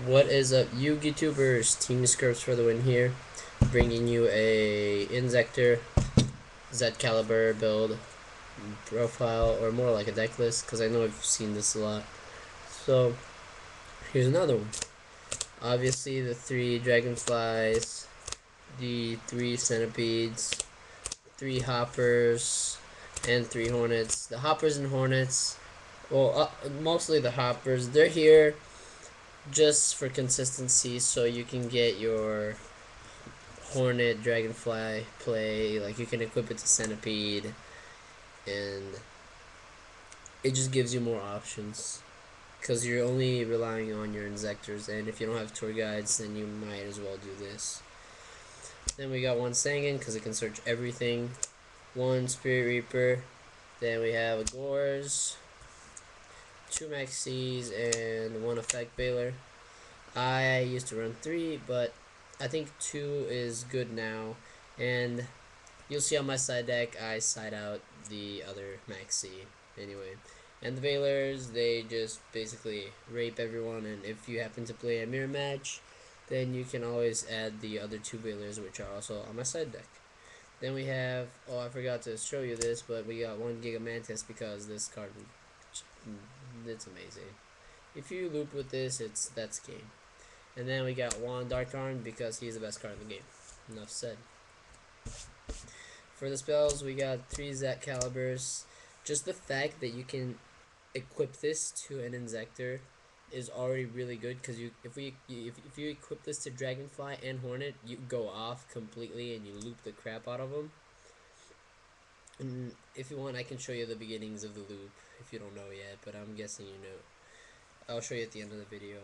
What is up, you YouTubers? Team Scripts for the win here, bringing you a Inzektor Zektkaliber build profile, or more like a deck list, because I know I've seen this a lot. So here's another one. Obviously, the 3 dragonflies, the 3 centipedes, 3 hoppers, and 3 hornets. The hoppers and hornets, well, mostly the hoppers. They're here just for consistency, so you can get your Hornet, Dragonfly play. Like, you can equip it to Centipede, and it just gives you more options. Because you're only relying on your Inzektors, and if you don't have tour guides, then you might as well do this. Then we got one Sangan, because it can search everything. One Spirit Reaper. Then we have a Gores, 2 Maxis, and one Effect Baler. I used to run 3, but I think 2 is good now. And you'll see on my side deck, I side out the other Maxi anyway. And the Veilers, they just basically rape everyone, and if you happen to play a mirror match, then you can always add the other 2 Veilers, which are also on my side deck. Then we have, oh, I forgot to show you this, but we got 1 Gigamantis because this card, it's amazing. If you loop with this, that's game. And then we got 1 Dark Arm because he's the best card in the game. Enough said. For the spells, we got 3 Zektkaliber's. Just the fact that you can equip this to an Inzektor is already really good, because if you equip this to Dragonfly and Hornet, you go off completely and you loop the crap out of them. And if you want, I can show you the beginnings of the loop if you don't know yet, but I'm guessing you know. I'll show you at the end of the video.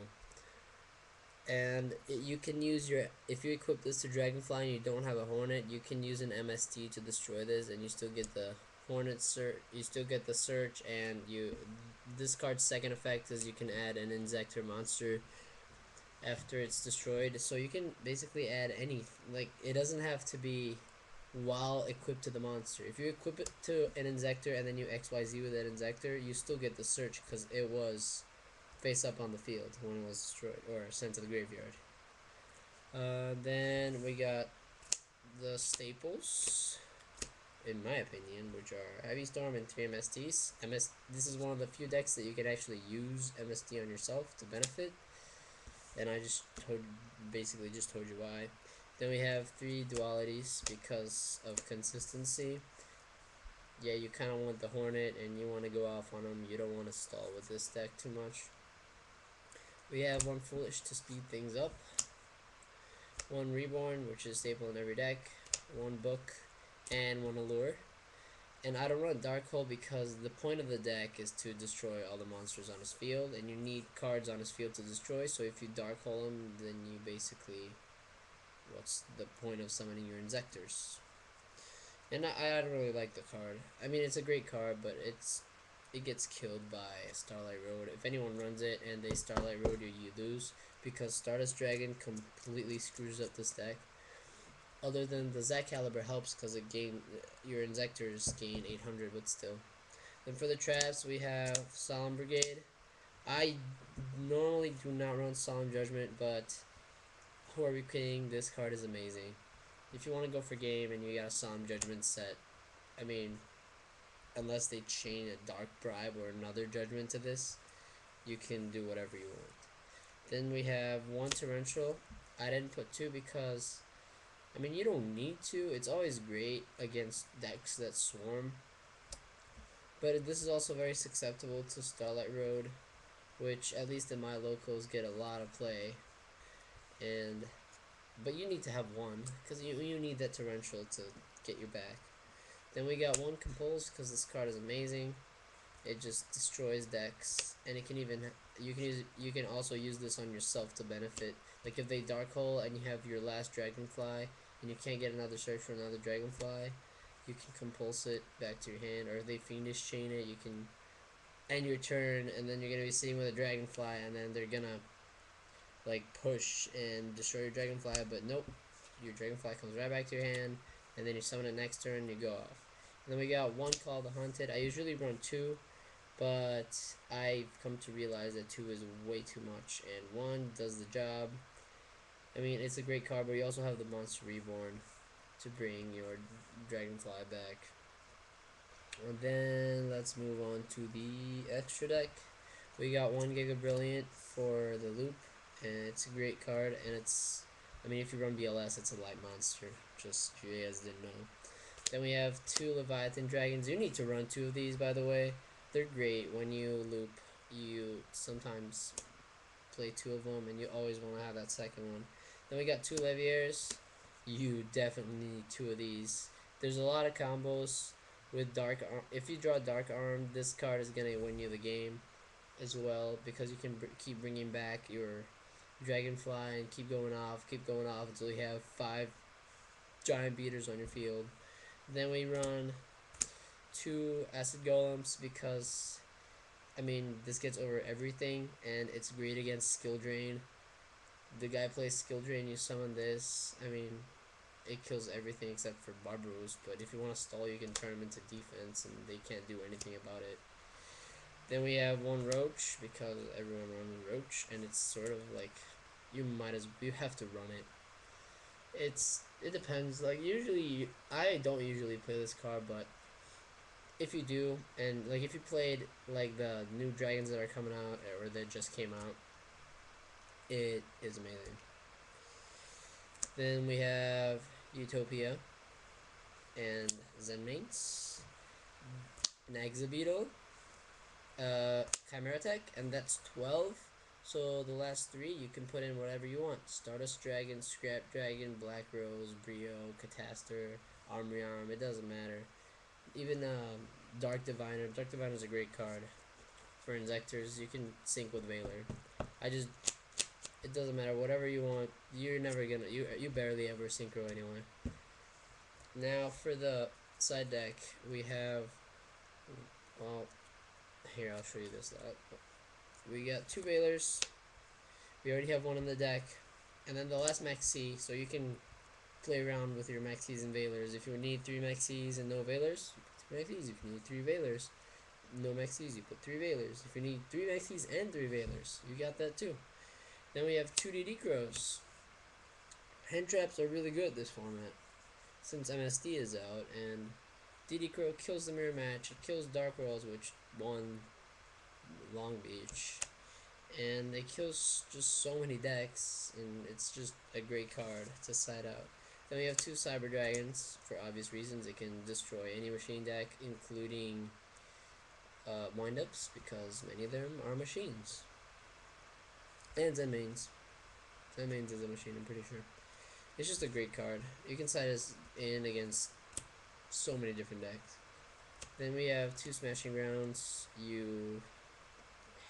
And you can use your, if you equip this to Dragonfly and you don't have a Hornet, you can use an MST to destroy this, and you still get the Hornet search. You still get the search, and this card's second effect is you can add an Inzektor monster after it's destroyed. So you can basically add any, like, it doesn't have to be while equipped to the monster. If you equip it to an Inzektor and then you XYZ with that Inzektor, you still get the search because it was face up on the field when it was destroyed or sent to the graveyard. Then we got the staples, in my opinion, which are Heavy Storm and 3 MSTs. This is one of the few decks that you can actually use MST on yourself to benefit, and I basically just told you why. Then we have 3 dualities because of consistency. Yeah, you kind of want the Hornet and you want to go off on them. You don't want to stall with this deck too much. We have 1 Foolish to speed things up, 1 Reborn, which is staple in every deck, 1 Book, and 1 Allure. And I don't run Dark Hole because the point of the deck is to destroy all the monsters on his field, and you need cards on his field to destroy, so if you Dark Hole him, then you basically, what's the point of summoning your Inzektors? And I don't really like the card. I mean, it's a great card, but it gets killed by Starlight Road. If anyone runs it and they Starlight Road you lose, because Stardust Dragon completely screws up this deck. Other than the Zektkaliber helps because your Inzektors gain 800, but still. Then for the traps, we have Solemn Brigade. I normally do not run Solemn Judgment, but who are we kidding? This card is amazing. If you want to go for game and you got a Solemn Judgment set, I mean, unless they chain a Dark Bribe or another Judgment to this, you can do whatever you want. Then we have 1 Torrential. I didn't put 2 because, I mean, you don't need to. It's always great against decks that swarm. But this is also very susceptible to Starlight Road, which, at least in my locals, get a lot of play. But you need to have 1, because you need that Torrential to get you back. Then we got 1 Compulse, because this card is amazing. It just destroys decks, and you can also use this on yourself to benefit. Like, if they Dark Hole and you have your last Dragonfly and you can't get another search for another Dragonfly, you can Compulse it back to your hand. Or if they Fiendish Chain it, you can end your turn, and then you're gonna be sitting with a Dragonfly, and then they're gonna like push and destroy your Dragonfly. But nope, your Dragonfly comes right back to your hand, and then you summon it next turn and you go off. And then we got 1 called the Hunted. I usually run 2, but I've come to realize that 2 is way too much, and 1 does the job. I mean, it's a great card, but you also have the Monster Reborn to bring your Dragonfly back. And then let's move on to the extra deck. We got 1 Giga Brilliant for the loop, and it's a great card, and it's, I mean, if you run BLS, it's a light monster, just if you guys didn't know. Then we have 2 Leviathan Dragons. You need to run 2 of these, by the way. They're great. When you loop, you sometimes play 2 of them, and you always want to have that second one. Then we got 2 Leviers. You definitely need 2 of these. There's a lot of combos with Dark Arm. If you draw Dark Arm, this card is going to win you the game as well, because you can keep bringing back your Dragonfly and keep going off until you have 5 giant beaters on your field. Then we run 2 Acid Golems because, I mean, this gets over everything, and it's great against Skill Drain. The guy plays Skill Drain, you summon this. I mean, it kills everything except for Barbaros, but if you want to stall, you can turn them into defense, and they can't do anything about it. Then we have 1 Roach, because everyone runs Roach, and it's sort of like, you have to run it. It depends. Like, usually, I don't usually play this card, but if you do, and like if you played like the new dragons that are coming out or that just came out, it is amazing. Then we have Utopia and Zenmates, Naxabeetle, Chimera Tech, and that's 12. So the last 3 you can put in whatever you want: Stardust Dragon, Scrap Dragon, Black Rose, Brio, Catastor, Armory Arm. It doesn't matter. Even Dark Diviner. Dark Diviner is a great card for Inzektors. You can sync with Veiler. It doesn't matter. Whatever you want. You're never gonna. You barely ever synchro anyway. Now for the side deck, we have. Well, here I'll show you this. We got 2 Veilers. We already have 1 in the deck, and then the last Maxi. So you can play around with your Maxis and Veilers. If you need 3 Maxis and no Veilers, you put 2 Maxis. If you need 3 Veilers, no Maxis, you put 3 Veilers. If you need 3 Maxis and 3 Veilers, you got that too. Then we have 2 DD Crows. Hand traps are really good this format, since MSD is out, and DD Crow kills the mirror match. It kills Dark Worlds, which won Long Beach, and it kills just so many decks, and it's just a great card to side out. Then we have 2 Cyber Dragons, for obvious reasons. It can destroy any machine deck, including windups, because many of them are machines. And Zenmanes. Zenmanes is a machine, I'm pretty sure. It's just a great card. You can side us in against so many different decks. Then we have 2 Smashing Grounds. You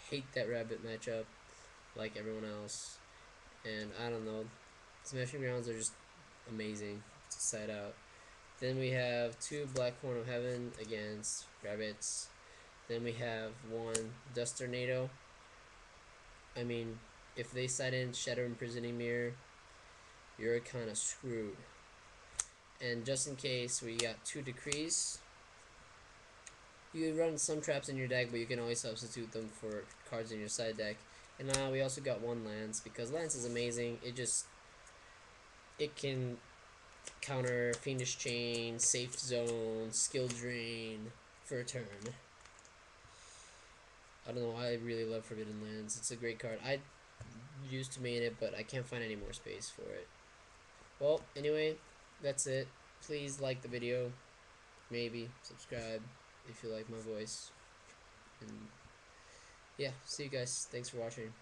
hate that rabbit matchup like everyone else, and I don't know, Smashing Grounds are just amazing to side out. Then we have 2 Black Horn of Heaven against rabbits. Then we have 1 Dust Tornado. I mean, if they side in Shadow Imprisoning Mirror, you're kind of screwed. And just in case, we got 2 Decrees. You run some traps in your deck, but you can always substitute them for cards in your side deck. And now we also got 1 Lance, because Lance is amazing. It can counter Fiendish Chain, Safe Zone, Skill Drain for a turn. I don't know, I really love Forbidden Lands. It's a great card. I used to main it, but I can't find any more space for it. Well, anyway, that's it. Please like the video. Maybe subscribe if you like my voice. And yeah, see you guys. Thanks for watching.